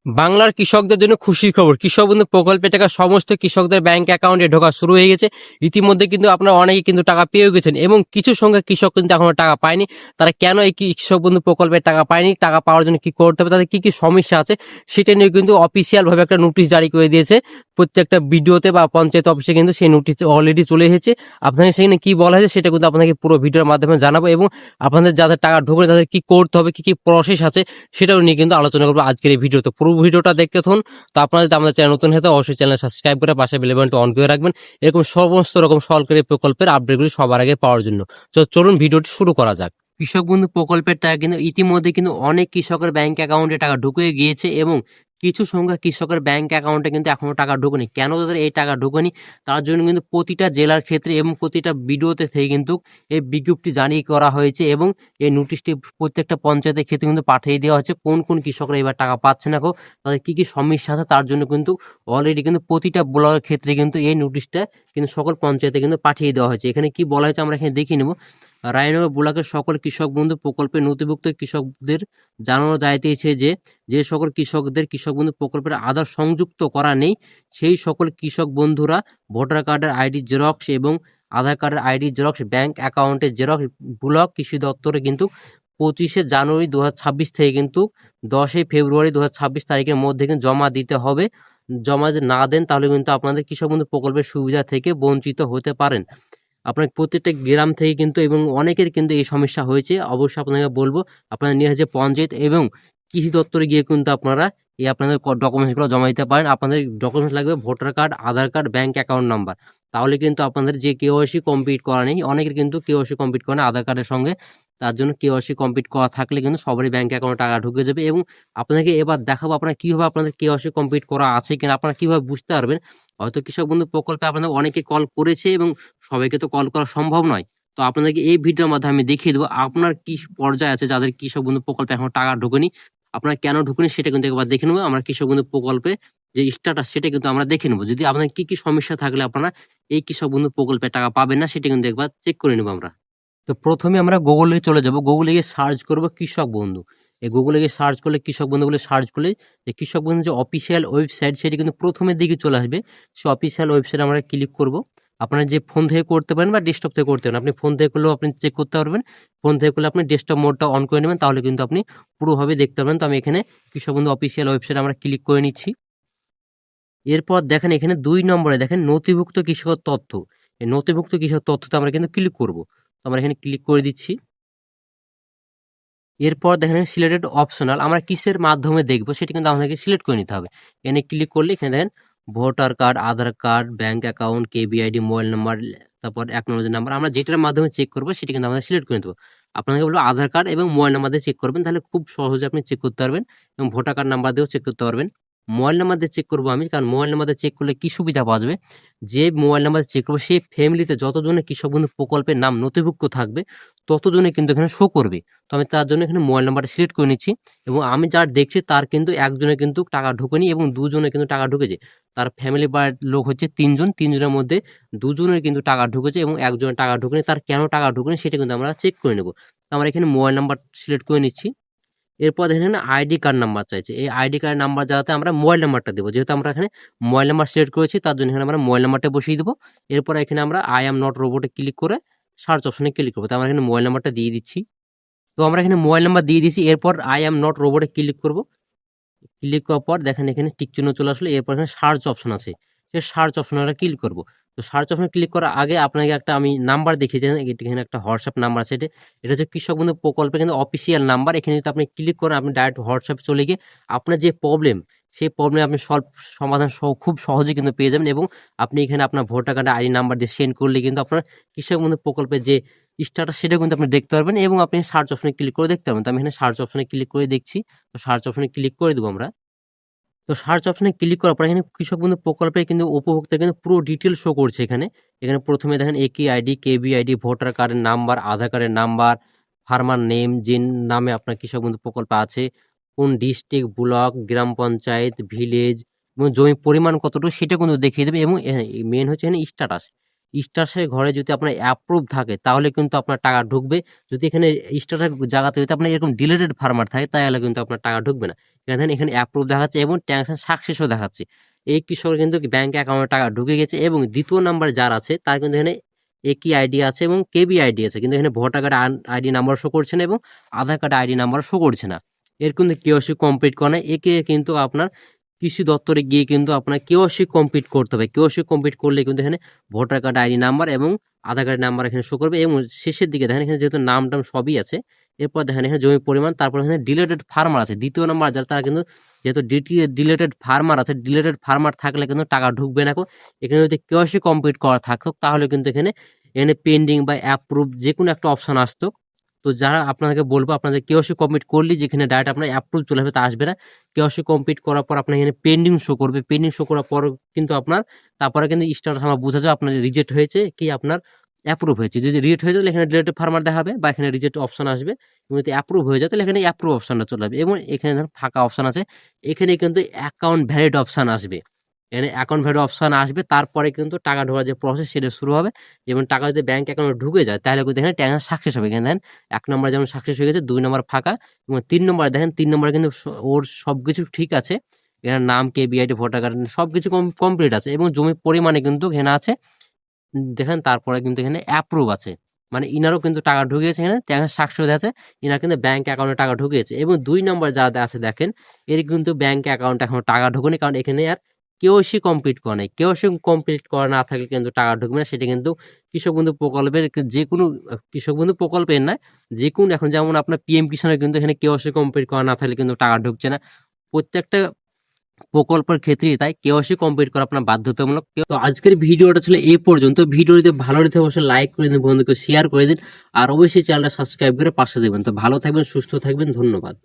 বাংলার কৃষকদের জন্য খুশির খবর, কৃষক বন্ধু প্রকল্পের টাকা সমস্ত কৃষকদের ব্যাংক অ্যাকাউন্টে ঢোকা শুরু হয়ে গেছে। ইতিমধ্যে কিন্তু আপনারা অনেকে কিন্তু টাকা পেয়েও গেছেন এবং কিছু সংখ্যক কৃষক কিন্তু এখনো টাকা পায়নি। তারা কেন এই কৃষক বন্ধু প্রকল্পের টাকা পায়নি, টাকা পাওয়ার জন্য কি করতে হবে, তাদের কি কি সমস্যা আছে, সেটা নিয়ে কিন্তু অফিসিয়াল ভাবে একটা নোটিশ জারি করে দিয়েছে। প্রত্যেকটা ভিডিওতে বা পঞ্চায়েত অফিসে কিন্তু সেই নোটিশ অলরেডি চলে এসেছে। আপনাদের সেখানে কি বলা হয়েছে সেটা কিন্তু আপনাকে পুরো ভিডিওর মাধ্যমে জানাবো এবং আপনাদের যাদের টাকা ঢুকবে তাদের কি করতে হবে, কি কি প্রসেস আছে সেটাও নিয়ে কিন্তু আলোচনা করবো আজকের এই ভিডিওতে। পুরো ভিডিওটা দেখতে থাকুন। তো আপনারা যদি আমাদের চ্যানেল নতুন হতে অবশ্যই চ্যানেল সাবস্ক্রাইব করে পাশে বেল বাটনটা অন করে রাখবেন এরকম সমস্ত রকম সরকারি প্রকল্পের আপডেটগুলি সবার আগে পাওয়ার জন্য। তো চলুন ভিডিওটি শুরু করা যাক। কৃষক বন্ধু প্রকল্পের টাকা কিন্তু ইতিমধ্যে কিন্তু অনেক কৃষকের ব্যাংক অ্যাকাউন্টে টাকা ঢুকে গিয়েছে এবং কিছু সংখ্যা কৃষকের ব্যাংক অ্যাকাউন্টে কিন্তু এখনো টাকা ঢুকেনি। কেন তাদের এই টাকা ঢুকেনি, তার জন্য কিন্তু প্রতিটা জেলার ক্ষেত্রে এবং প্রতিটা ভিডিওতে থেকে কিন্তু এই বিজ্ঞপ্তি জারি করা হয়েছে এবং এই নোটিশটি প্রত্যেকটা পঞ্চায়েতের ক্ষেত্রে কিন্তু পাঠিয়ে দেওয়া হচ্ছে কোন কোন কৃষকরা এবার টাকা পাচ্ছে না, তাদের কি কি সমস্যা আছে তার জন্য কিন্তু অলরেডি কিন্তু প্রতিটা ব্লকের ক্ষেত্রে কিন্তু এই নোটিশটা কিন্তু সকল পঞ্চায়েতে কিন্তু পাঠিয়ে দেওয়া হয়েছে। এখানে কি বলা হয়েছে আমরা এখানে দেখিয়ে নেব। রায়নগর ব্লকের সকল কৃষক বন্ধু প্রকল্পে নথিভুক্ত কৃষকদের জানানো যাইতেছে যে যে সকল কৃষকদের কৃষক বন্ধু প্রকল্পের আধার সংযুক্ত করা নেই সেই সকল কৃষক বন্ধুরা ভোটার কার্ডের আইডি জেরক্স এবং আধার কার্ডের আইডি জেরক্স ব্যাংক অ্যাকাউন্টের জেরক্স ব্লক কৃষি দপ্তরে কিন্তু 25শে জানুয়ারি 2026 থেকে কিন্তু 10ই ফেব্রুয়ারি 2026 তারিখের মধ্যে কিন্তু জমা দিতে হবে। জমা যদি না দেন তাহলে কিন্তু আপনাদের কৃষক বন্ধু প্রকল্পের সুবিধা থেকে বঞ্চিত হতে পারেন। আপনার প্রত্যেকটা গ্রাম থেকে কিন্তু এবং অনেকের কিন্তু এই সমস্যা হয়েছে। অবশ্যই আপনাকে বলবো আপনারা নিয়ে যে পঞ্চায়েত এবং কৃষি দপ্তরে গিয়ে কিন্তু আপনারা এই আপনাদের ডকুমেন্টসগুলো জমা দিতে পারেন। আপনাদের ডকুমেন্টস লাগবে voter card, Aadhaar card, bank account number. তাহলে কিন্তু আপনাদের যে কেওয়াইসি কমপ্লিট করা নেই, অনেকের কিন্তু কেওয়াইসি কমপ্লিট করে না আধার কার্ডের সঙ্গে। তার জন্য কেওয়াইসি কমপ্লিট করা থাকলে কিন্তু সবারই ব্যাংক অ্যাকাউন্টে টাকা ঢুকে যাবে এবং আপনাকে এবার দেখাবো আপনারা কীভাবে আপনাদের কেওয়াইসি কমপ্লিট করা আছে কিনা আপনারা কীভাবে বুঝতে পারবেন। হয়তো কৃষক বন্ধু প্রকল্পে আপনাদের অনেকে কল করেছে এবং সবাইকে তো কল করা সম্ভব নয়। তো আপনাদেরকে এই ভিডিওর মাধ্যমে আমি দেখিয়ে দেবো আপনার কি পর্যায়ে আছে যাদের কৃষক বন্ধু প্রকল্পে এখন টাকা ঢোকেনি, আপনার কেন ঢুকুনি সেটা কিন্তু একবার দেখে নেবো। আমরা কৃষক বন্ধু প্রকল্পে যে স্ট্যাটাস সেটা কিন্তু আমরা দেখে নেবো। যদি আপনার কি কি সমস্যা থাকলে আপনারা এই কৃষক বন্ধু প্রকল্পে টাকা পাবেন না সেটা কিন্তু একবার চেক করে নেবো আমরা। তো প্রথমে আমরা গুগলে চলে যাব, গুগলে গিয়ে সার্চ করব কৃষক বন্ধু। এই গুগলে গিয়ে সার্চ করলে কৃষক বন্ধু বলে সার্চ করলে যে কৃষক বন্ধু যে অফিসিয়াল ওয়েবসাইট সেটি কিন্তু প্রথমের দিকে চলে আসবে। সেই অফিসিয়াল ওয়েবসাইটে আমরা ক্লিক করব। আপনারা যে ফোন থেকে করতে পারেন বা ডেস্কটপ থেকে করতে পারেন, আপনি ফোন থেকে করলেও আপনি চেক করতে পারবেন। ফোন থেকে করলে আপনি ডেস্কটপ মোডটা অন করে নেবেন, তাহলে কিন্তু আপনি পুরোভাবে দেখতে পারবেন। তো আমি এখানে কৃষক বন্ধু অফিসিয়াল ওয়েবসাইট আমরা ক্লিক করে নিচ্ছি। এরপর দেখেন এখানে 2 নম্বরে দেখেন নথিভুক্ত কৃষক তথ্য। এই নথিভুক্ত কৃষক তথ্যতে আমরা কিন্তু ক্লিক করব। তো আমরা এখানে ক্লিক করে দিচ্ছি। এরপর দেখেন সিলেক্টেড অপশনাল, আমরা কিসের মাধ্যমে দেখবো সেটা কিন্তু আমাদেরকে সিলেক্ট করে নিতে হবে। এখানে ক্লিক করলে এখানে দেখেন voter card, Aadhaar card, bank account, কেবিআইডি, মোবাইল নাম্বার, তারপর অ্যাকনোলেজমেন্ট নাম্বার, আমরা যেটার মাধ্যমে চেক করবো সেটা কিন্তু আমাদের সিলেক্ট করে নেবো। আপনাকে বলবো আধার কার্ড এবং মোবাইল নাম্বার দিয়ে চেক করবেন, তাহলে খুব সহজে আপনি চেক করতে পারবেন এবং ভোটার কার্ড নাম্বার দিয়েও চেক করতে পারবেন। মোবাইল নাম্বার দিয়ে চেক করবো আমি, কারণ মোবাইল নাম্বার দিয়ে চেক করলে কি সুবিধা পাওয়া যাবে, যে মোবাইল নাম্বার চেক করবো সেই ফ্যামিলিতে যতজনের কৃষক বন্ধু প্রকল্পের নাম নথিভুক্ত থাকবে ততজনে কিন্তু এখানে শো করবে। তো আমি তার জন্য এখানে মোবাইল নাম্বারটা সিলেক্ট করে নিচ্ছি এবং আমি যার দেখছি তার কিন্তু একজনের কিন্তু টাকা ঢোকেনি এবং দুজনে কিন্তু টাকা ঢুকেছে। তার ফ্যামিলি বা লোক হচ্ছে 3 জন, 3 জনের মধ্যে 2জনের কিন্তু টাকা ঢুকেছে এবং একজনের টাকা ঢুকেনি। তার কেন টাকা ঢুকেনি সেটা কিন্তু আমরা চেক করে নেব। তো আমরা এখানে মোবাইল নাম্বার সিলেক্ট করে নিচ্ছি। এরপর দেখেন আইডি কার্ড নাম্বার চাইছে, এই আইডি কার্ড নাম্বার যাতে আমরা মোবাইল নাম্বারটা দেবো, যেহেতু আমরা এখানে মোবাইল নাম্বার সিলেক্ট করেছি তার জন্য এখানে আমরা মোবাইল নাম্বারটা বসিয়ে দেবো। এরপর এখানে আমরা আই অ্যাম নট রোবটে ক্লিক করে সার্চ অপশনে ক্লিক করবো। তো আমরা এখানে মোবাইল নাম্বারটা দিয়ে দিচ্ছি। তো আমরা এখানে মোবাইল নাম্বার দিয়ে দিয়েছি। এরপর আই অ্যাম নট রোবটে ক্লিক করব। ক্লিক করার পর দেখেন এখানে টিক চিহ্ন চলে আসলো। এরপর এখানে সার্চ অপশন আছে, সেই সার্চ অপশনে আমরা ক্লিক করব। তো সার্চ অপশনে ক্লিক করার আগে আপনাকে একটা আমি নাম্বার দেখিয়েছি, এখানে একটা হোয়াটসঅ্যাপ নাম্বার আছে। এটা হচ্ছে কৃষক বন্ধু প্রকল্পে কিন্তু অফিসিয়াল নাম্বার। এখানে যদি আপনি ক্লিক করেন আপনি ডাইরেক্ট হোয়াটসঅ্যাপে চলে গিয়ে আপনার যে প্রবলেম সেই প্রবলেম আপনি সমাধান খুব সহজে কিন্তু পেয়ে যাবেন এবং আপনি এখানে আপনার ভোটার কার্ডের আইডি নাম্বার দিয়ে সেন্ড করলে কিন্তু আপনার কৃষক বন্ধু প্রকল্পের যে স্ট্যাটাস সেটা কিন্তু আপনি দেখতে পারবেন এবং আপনি সার্চ অপশনে ক্লিক করে দেখতে পারবেন। তো আমি এখানে সার্চ অপশনে ক্লিক করে দেখছি। তো সার্চ অপশনে ক্লিক করে দেবো আমরা। তো সার্চ অপশনে ক্লিক করার পর এখানে কৃষক বন্ধু প্রকল্পে কিন্তু উপভোক্তা কিন্তু পুরো ডিটেল শো করছে। এখানে এখানে প্রথমে দেখেন একই আইডি, কেবি আইডি, ভোটার কার্ডের নাম্বার, আধার কার্ডের নাম্বার, ফার্মার নেম, যে নামে আপনার কৃষক বন্ধু প্রকল্প আছে, কোন ডিস্ট্রিক্ট, ব্লক, গ্রাম পঞ্চায়েত, ভিলেজ এবং জমির পরিমাণ কতটুকু সেটা কিন্তু দেখিয়ে দেবে এবং মেন হচ্ছে এখানে স্ট্যাটাসের ঘরে যদি আপনার অ্যাপ্রুভ থাকে তাহলে কিন্তু আপনার টাকা ঢুকবে। যদি এখানে স্ট্যাটাসের জায়গাতে যদি আপনার এরকম ডিলেটেড ফার্মার থাকে তাহলে কিন্তু আপনার টাকা ঢুকবে না। এখানে অ্যাপ্রুভ দেখাচ্ছে এবং ট্রানজাকশন সাকসেসও দেখাচ্ছে। এই কৃষকের কিন্তু ব্যাংক অ্যাকাউন্টে টাকা ঢুকে গেছে। এবং দ্বিতীয় নাম্বার যার আছে তার কিন্তু এখানে একই আইডি আছে এবং কেবি আইডি আছে, কিন্তু এখানে voter card ID number show করছে না এবং আধার কার্ড আইডি নাম্বার শো করছে না। এর কিন্তু কেওয়াইসি কমপ্লিট করে না। একে কিন্তু আপনার কৃষি দপ্তরে গিয়ে কিন্তু আপনার কেওয়াইসি কমপ্লিট করতে হবে। কেওয়াইসি কমপ্লিট করলে কিন্তু এখানে ভোটার কার্ড আইডি নাম্বার এবং আধার কার্ড নাম্বার এখানে শো করবে। এবং শেষের দিকে দেখেন এখানে যেহেতু নাম টাম সবই আছে, এরপর দেখেন এখানে জমির পরিমাণ, তারপর এখানে ডিলেটেড ফার্মার আছে দ্বিতীয় নাম্বার যারা, তারা কিন্তু যেহেতু ডিলেটেড ফার্মার আছে, ডিলেটেড ফার্মার থাকলে কিন্তু টাকা ঢুকবে না। এখানে যদি কেওয়াইসি কমপ্লিট করা থাকতো তাহলে কিন্তু এখানে পেন্ডিং বা অ্যাপ্রুভ যে কোনো একটা অপশন আসতো। তো যারা আপনাদেরকে বলবো, আপনাদের কেওয়াইসি কমপ্লিট করলে যেখানে ডাইরেক্ট আপনার অ্যাপ্রুভ চলে আসবে, তা আসবে না। কেওয়াইসি কমপ্লিট করার পর আপনার এখানে পেন্ডিং শো করবে। পেন্ডিং শো করার পর কিন্তু আপনার তারপরে কিন্তু স্ট্যাটাস আমার বোঝা যাবে আপনার রিজেক্ট হয়েছে কি আপনার অ্যাপ্রুভ হয়েছে। যদি রিজেক্ট হয়ে যায় তাহলে এখানে ডিলেটেড ফার্মার দেখাবে বা এখানে রিজেক্ট অপশন আসবে। এবং যদি অ্যাপ্রুভ হয়ে যায় তাহলে এখানে অ্যাপ্রুভ অপশনটা চলে যাবে। এবং এখানে ধর ফাঁকা অপশন আছে, এখানে কিন্তু অ্যাকাউন্ট ভ্যালিড অপশন আসবে। এখানে অ্যাকাউন্ট ভ্যালিড অপশন আসবে, তারপরে কিন্তু টাকা ঢোকার যে প্রসেস সেটা শুরু হবে। এবং টাকা যদি ব্যাংক অ্যাকাউন্টে ঢুকে যায় তাহলে কিন্তু এখানে ট্রানজাকশন সাকসেস হবে। এখানে দেখেন 1 নম্বর যেমন সাকসেস হয়ে গেছে, 2 নম্বর ফাঁকা এবং 3 নম্বরে দেখেন 3 নম্বরে কিন্তু ওর সবকিছু ঠিক আছে। এখানে নাম, কেবিআইডি, ভোটার কার্ড সবকিছু কমপ্লিট আছে এবং জমির পরিমাণে কিন্তু এখানে আছে দেখেন। তারপরে কিন্তু এখানে অ্যাপ্রুভ আছে, মানে ইনারও কিন্তু টাকা ঢুকিয়েছে। এখানে ট্রানজাকশন সাকসেস আছে, ইনার কিন্তু ব্যাংক অ্যাকাউন্টে টাকা ঢুকিয়েছে। এবং 2 নম্বর যা আছে দেখেন, এর কিন্তু ব্যাংক অ্যাকাউন্টে এখন টাকা ঢুকেনি, কারণ এখানে আর কেওয়াইসি কমপ্লিট করা নাই। কেওয়াইসি কমপ্লিট করা না থাকলে কিন্তু টাকা ঢুকবে না। সেটা কিন্তু কৃষক বন্ধু প্রকল্পের যে কোনো কৃষক বন্ধু প্রকল্পের না, যে কোনো এখন যেমন আপনার পিএম কিষানের কিন্তু এখানে কেওয়াইসি কমপ্লিট করা না থাকলে কিন্তু টাকা ঢুকছে না। প্রত্যেকটা প্রকল্পের ক্ষেত্রেই তাই কেওয়াইসি কমপ্লিট করা আপনার বাধ্যতামূলক। তো আজকের ভিডিওটা ছিল এই পর্যন্ত। ভিডিও যদি ভালো লেগে থাকে অবশ্যই লাইক করে দিন, বন্ধুকে শেয়ার করে দিন, আর অবশ্যই চ্যানেলটা সাবস্ক্রাইব করে পাশে দেবেন। তো ভালো থাকবেন, সুস্থ থাকবেন, ধন্যবাদ।